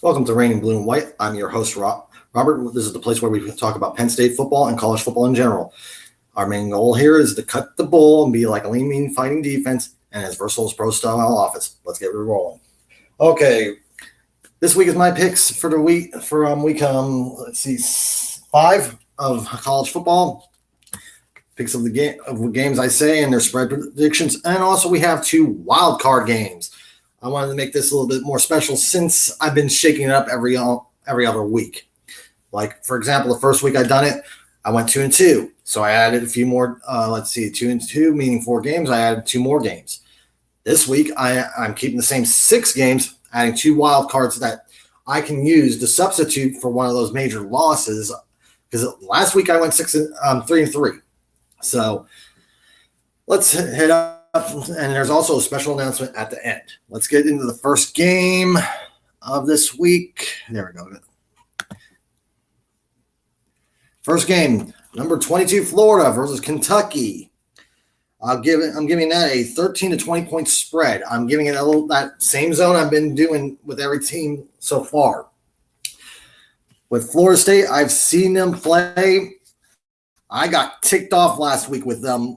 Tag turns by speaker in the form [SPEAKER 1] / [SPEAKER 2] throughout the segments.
[SPEAKER 1] Welcome to Raining Blue and White. I'm your host, Robert. This is the place where we talk about Penn State football and college football in general. Our main goal here is to cut the bull and be like a lean, mean fighting defense and as versatile as pro-style offense. Let's get rolling. Okay, this week is my picks for the week let's see, 5 of college football. Picks of the games I say and their spread predictions, and also we have 2 wild card games. I wanted to make this a little bit more special since I've been shaking it up every other week. Like, for example, the first week I done it, I went 2-2. So I added a few more, 2-2, meaning 4 games. I added 2 more games. This week, I'm keeping the same 6 games, adding 2 wild cards that I can use to substitute for one of those major losses. Because last week I went 3-3. So let's head up. And there's also a special announcement at the end. Let's get into the first game of this week. There we go. First game, number 22, Florida versus Kentucky. I'm giving that a 13 to 20 point spread. I'm giving it that same zone I've been doing with every team so far. With Florida State, I've seen them play. I got ticked off last week with them.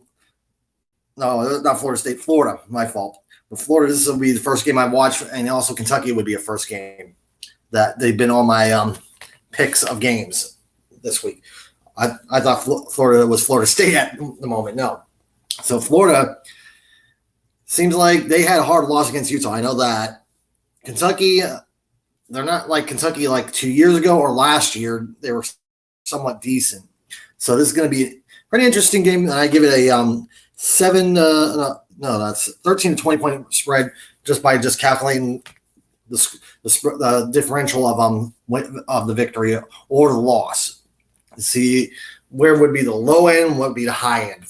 [SPEAKER 1] No, not Florida State. Florida, my fault. But Florida, this will be the first game I watch, and also Kentucky would be a first game that they've been on my picks of games this week. I thought Florida was Florida State at the moment. No. So Florida seems like they had a hard loss against Utah. I know that. Kentucky, they're not like Kentucky like 2 years ago or last year. They were somewhat decent. So this is going to be a pretty interesting game, and I give it a 13 to 20 point spread just by calculating the differential of the victory or the loss. See where would be the low end, what would be the high end.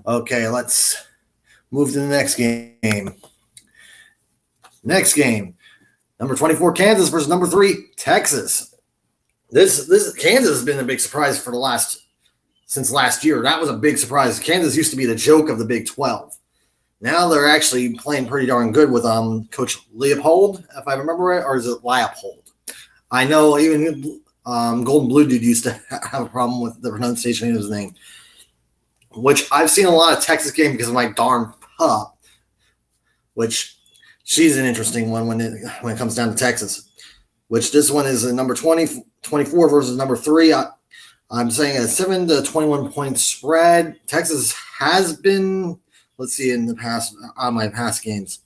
[SPEAKER 1] Okay, let's move to the next game. Next game, number 24 Kansas versus number 3 Texas. This Kansas has been a big surprise for since last year. That was a big surprise. Kansas used to be the joke of the Big 12. Now they're actually playing pretty darn good with Coach Leopold, if I remember right, or is it Leopold? I know even Golden Blue Dude used to have a problem with the pronunciation of his name, which I've seen a lot of Texas games because of my darn pup, which she's an interesting one when it comes down to Texas, which this one is a number 24 versus number 3. I'm saying a 7 to 21 point spread. Texas has been, let's see, in the past, on my past games.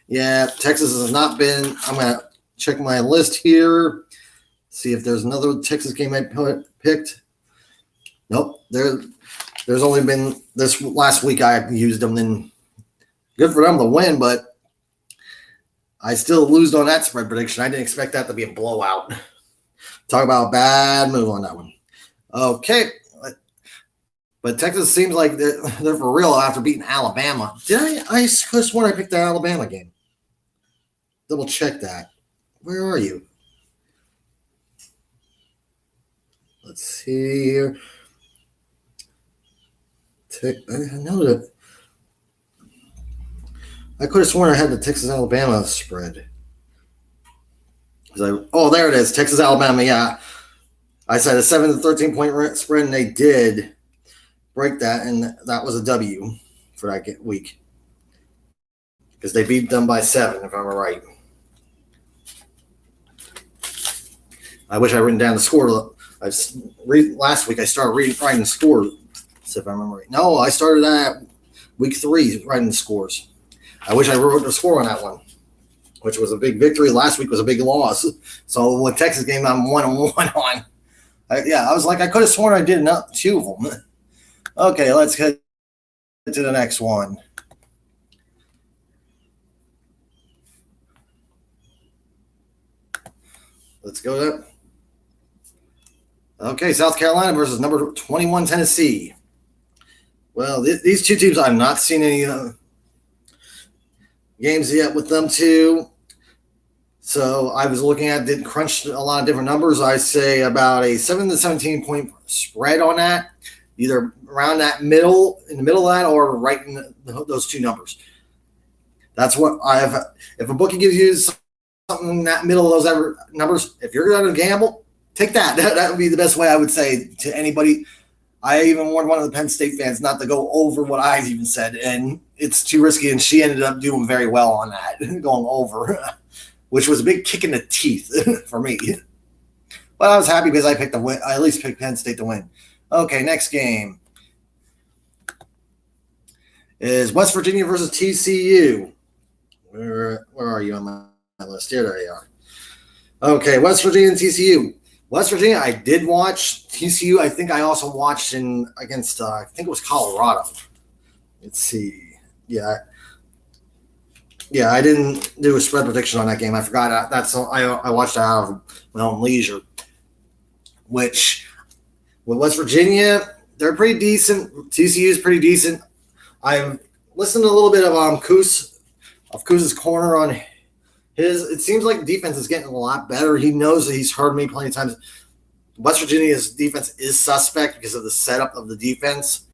[SPEAKER 1] Yeah, Texas has not been. I'm going to check my list here, see if there's another Texas game I picked. Nope, there's only been this last week I used them. And good for them to win, but I still lose on that spread prediction. I didn't expect that to be a blowout. Talk about a bad move on that one. Okay. But Texas seems like they're for real after beating Alabama. Did I could have sworn I picked the Alabama game. Double check that. Where are you? Let's see here. I know that. I could have sworn I had the Texas-Alabama spread. There it is. Texas, Alabama. Yeah. I said a 7 to 13 point spread, and they did break that, and that was a W for that week because they beat them by 7, if I'm right. I wish I written down the score. Last week I started writing the score, so if I remember right. No, I started at week 3 writing the scores. I wish I wrote the score on that one, which was a big victory. Last week was a big loss. So with Texas game, I'm 1-1 on. I was like, I could have sworn I did 2 of them. Okay, let's get to the next one. Let's go there. Okay, South Carolina versus number 21 Tennessee. Well, these 2 teams, I've not seen any games yet with them 2. So I was looking at, did crunch a lot of different numbers. I say about a 7 to 17 point spread on that, either around that in the middle of that, or right in those 2 numbers. That's what I have. If a bookie gives you something in that middle of those numbers, if you're going to gamble, take that. That would be the best way I would say to anybody. I even warned one of the Penn State fans not to go over what I even said, and it's too risky, and she ended up doing very well on that, going over, which was a big kick in the teeth for me. But I was happy because I picked the win. I at least picked Penn State to win. Okay, next game is West Virginia versus TCU. Where are you on my list? Here they are. Okay, West Virginia and TCU. West Virginia, I did watch. TCU, I think I also watched against, I think it was Colorado. Let's see. Yeah, I didn't do a spread prediction on that game. I forgot. I watched that out of my own leisure. Which, with West Virginia, they're pretty decent. TCU is pretty decent. I've listened to a little bit of Coos's corner on his. It seems like defense is getting a lot better. He knows that he's heard me plenty of times. West Virginia's defense is suspect because of the setup of the defense,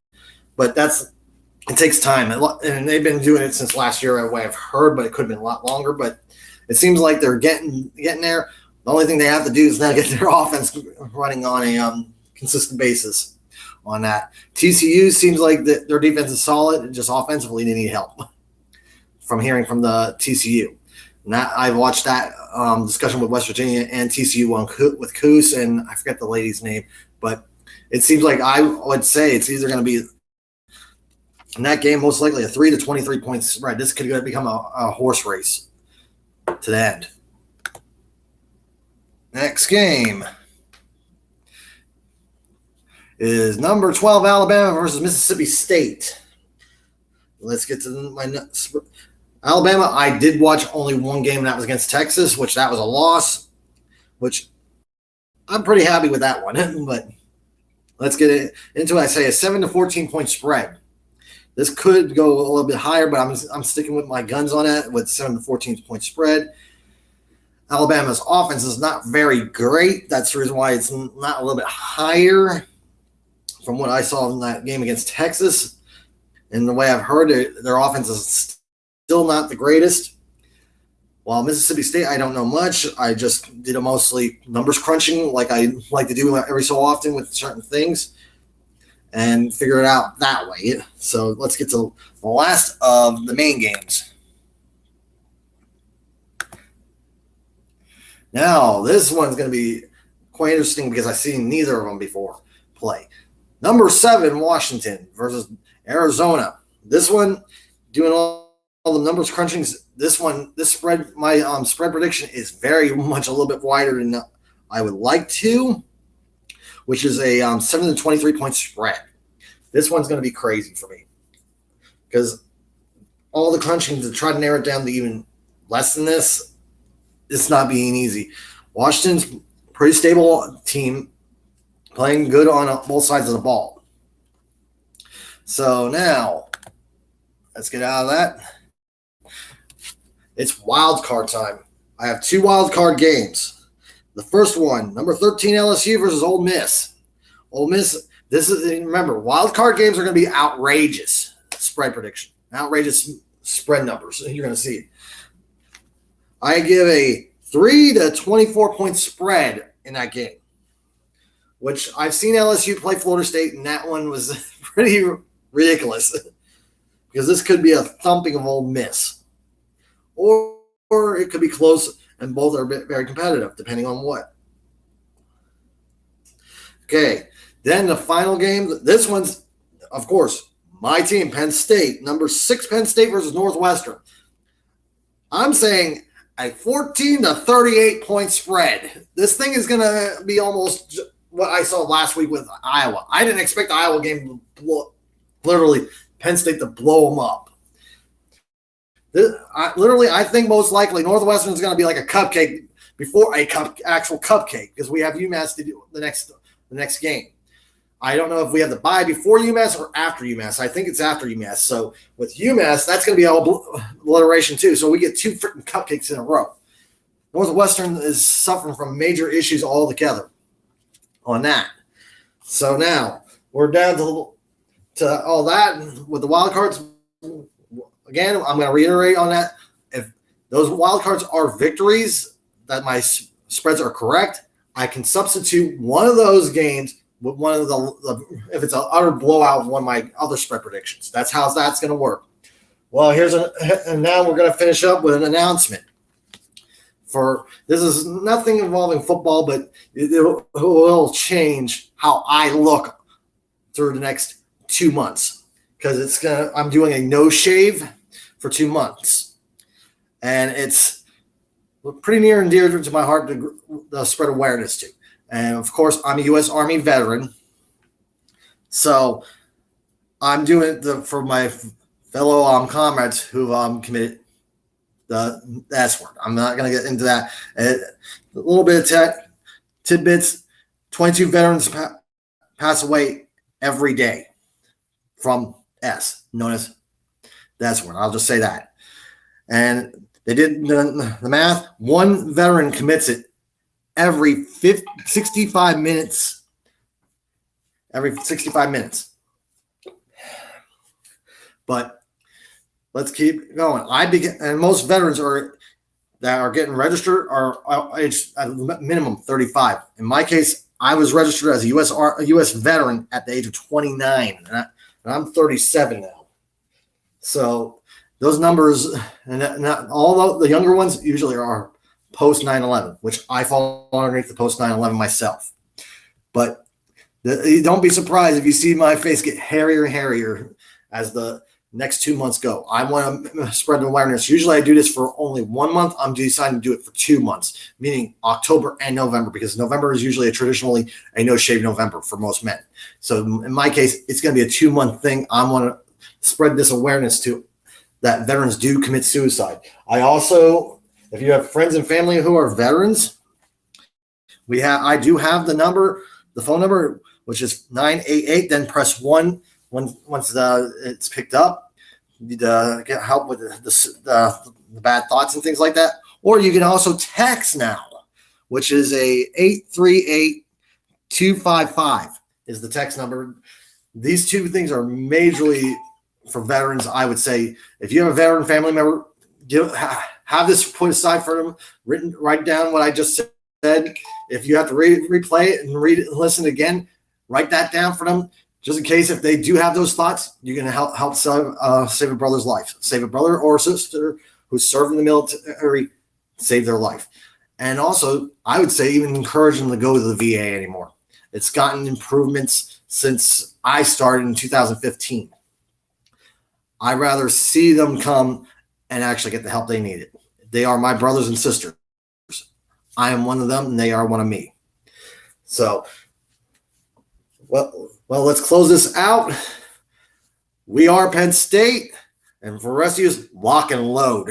[SPEAKER 1] but it takes time, and they've been doing it since last year. Way I've heard, but it could have been a lot longer. But it seems like they're getting there. The only thing they have to do is now get their offense running on a consistent basis. On that, TCU seems like their defense is solid, and just offensively they need help. From hearing from the TCU, and I watched that discussion with West Virginia and TCU with Coos, and I forget the lady's name, but it seems like I would say it's either going to be in that game most likely a 3 to 23 point spread. This could become a horse race to the end. Next game is number 12 Alabama versus Mississippi State. Let's get to my Alabama. I did watch only one game, and that was against Texas, which that was a loss, which I'm pretty happy with that one. But let's get into it. I say a 7 to 14 point spread. This could go a little bit higher, but I'm sticking with my guns on it with 7 to 14 point spread. Alabama's offense is not very great. That's the reason why it's not a little bit higher from what I saw in that game against Texas. And the way I've heard it, their offense is still not the greatest. While Mississippi State, I don't know much. I just did a mostly numbers crunching like I like to do every so often with certain things and figure it out that way. So let's get to the last of the main games. Now, this one's going to be quite interesting because I've seen neither of them before play. Number 7, Washington versus Arizona. This one, doing all the numbers crunchings, this spread, my spread prediction is very much a little bit wider than I would like to, which is a 7 to 23 point spread. This one's going to be crazy for me because all the crunching to try to narrow it down to even less than this, it's not being easy. Washington's pretty stable team, playing good on both sides of the ball. So now, let's get out of that. It's wild card time. I have 2 wild card games. The first one, number 13 LSU versus Ole Miss. Ole Miss, remember, wild card games are going to be outrageous spread prediction, outrageous spread numbers. You're going to see it. I give a 3 to 24 point spread in that game, which I've seen LSU play Florida State, and that one was pretty ridiculous because this could be a thumping of Ole Miss. Or it could be close, and both are very competitive, depending on what. Okay, then the final game. This one's, of course, my team, Penn State. Number 6, Penn State versus Northwestern. I'm saying a 14 to 38 point spread. This thing is going to be almost what I saw last week with Iowa. I didn't expect the Iowa game to literally Penn State to blow them up. I think most likely Northwestern is going to be like a cupcake before actual cupcake because we have UMass to do the next game. I don't know if we have the bye before UMass or after UMass. I think it's after UMass. So with UMass, that's going to be all obliteration too. So we get 2 freaking cupcakes in a row. Northwestern is suffering from major issues altogether on that. So now we're down to all that with the wild cards. Again, I'm going to reiterate on that. If those wild cards are victories that my spreads are correct. I can substitute one of those games with one of the if it's an utter blowout of one of my other spread predictions. That's how that's going to work. Well, and now we're going to finish up with an announcement. This is nothing involving football, but it will change how I look through the next 2 months, because I'm doing a no shave for 2 months, and it's pretty near and dear to my heart to spread awareness to. And of course, I'm a U.S. Army veteran, so I'm doing it for my fellow comrades who committed the S word. I'm not going to get into that. A little bit of tidbits. 22 veterans pass away every day from S, known as the S word. I'll just say that. And they did the math. One veteran commits it every 65 minutes. Every 65 minutes. But let's keep going. And most veterans that are getting registered are aged at minimum 35. In my case, I was registered as a U.S. veteran at the age of 29, and I'm 37 now. So those numbers, and all the younger ones usually are post 9/11, which I fall underneath the post 9/11 myself. But don't be surprised if you see my face get hairier and hairier as the next 2 months go. I want to spread awareness. Usually I do this for only 1 month. I'm deciding to do it for 2 months, meaning October and November, because November is usually traditionally a no-shave November for most men. So in my case, it's going to be a 2-month thing. I want to spread this awareness to that veterans do commit suicide. I also, if you have friends and family who are veterans, I do have the phone number, which is 988, then press 1 once it's picked up. You need to get help with the bad thoughts and things like that. Or you can also text now, which is a 838-255 is the text number. These two things are majorly for veterans. I would say if you have a veteran family member, have this put aside for them, write down what I just said. If you have to replay it and read it and listen again, write that down for them. Just in case if they do have those thoughts, you can help save a brother's life. Save a brother or sister who's served in the military, save their life. And also, I would say even encourage them to go to the VA anymore. It's gotten improvements since I started in 2015. I'd rather see them come and actually get the help they needed. They are my brothers and sisters. I am one of them, and they are one of me. So, well, let's close this out. We are Penn State, and for the rest of you, lock and load.